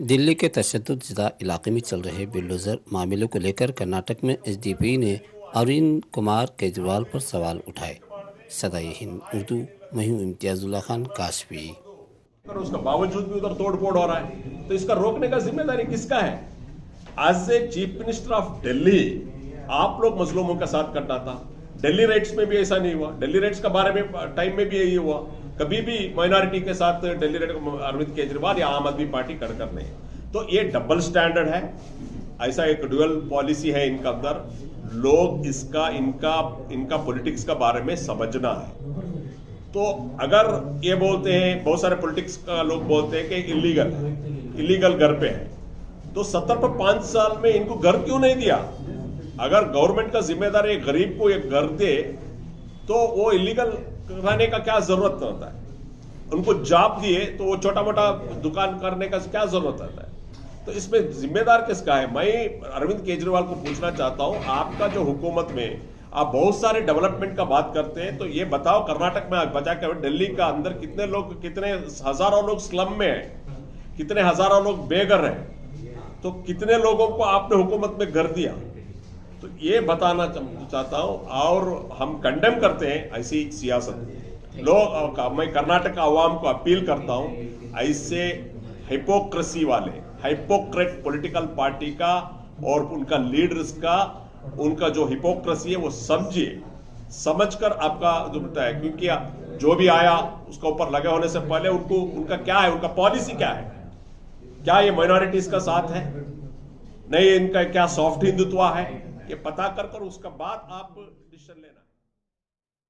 दिल्ली के तशद्दुद-ज़दा इलाके में चल रहे बुलडोज़र मामले को लेकर कर्नाटक में एसडीपी ने अरविंद कुमार केजरीवाल पर सवाल उठाए। सदाई हिंद उर्दू मैं हूं इम्तियाज़ुल्लाह खान काशफी। उसका बावजूद भी उधर तोड़ फोड़ हो रहा है, तो इसका रोकने का जिम्मेदारी किसका है? आज से चीफ मिनिस्टर ऑफ दिल्ली आप लोग मजलूमों का साथ करना था। दिल्ली राइट्स में भी ऐसा नहीं हुआ। दिल्ली राइट्स का बारे में टाइम में भी यही हुआ। कभी भी माइनॉरिटी के साथ दिल्ली राइट अरविंद केजरीवाल या आम आदमी पार्टी कर नहीं। तो ये डबल स्टैंडर्ड है, ऐसा एक ड्यूअल पॉलिसी है इनका अंदर। लोग इसका इनका पॉलिटिक्स का बारे में समझना है। तो अगर ये बोलते हैं, बहुत सारे पॉलिटिक्स का लोग बोलते हैं कि इलीगल घर पे है, तो 70 पर 5 साल में इनको घर क्यों नहीं दिया? अगर गवर्नमेंट का जिम्मेदार एक गरीब को एक घर दे तो वो इलीगल रहने का क्या जरूरत होता है? उनको जॉब दिए तो वो छोटा मोटा दुकान करने का क्या जरूरत होता है? तो इसमें जिम्मेदार किसका है? मैं अरविंद केजरीवाल को पूछना चाहता हूं, आपका जो हुकूमत में आप बहुत सारे डेवलपमेंट का बात करते हैं, तो ये बताओ कर्नाटक में बचा के दिल्ली का अंदर कितने हजारों लोग स्लम में हैं, कितने हजारों लोग बेघर हैं, तो कितने लोगों को आपने हुकूमत में घर दिया? तो ये बताना चाहता हूं। और हम कंडेम करते हैं ऐसी सियासत। लोग मैं कर्नाटक आवाम को अपील करता हूं, ऐसे हिपोक्रेसी वाले हाइपोक्रेट पॉलिटिकल पार्टी का और उनका लीडर्स का उनका जो हिपोक्रेसी है वो समझकर आपका जो होता है, क्योंकि जो भी आया उसका ऊपर लगे होने से पहले उनका क्या है, उनका पॉलिसी क्या है? क्या ये माइनॉरिटीज का साथ है? नहीं, इनका क्या सॉफ्ट हिंदुत्व है? ये पता कर उसका बाद आप डिसीजन लेना।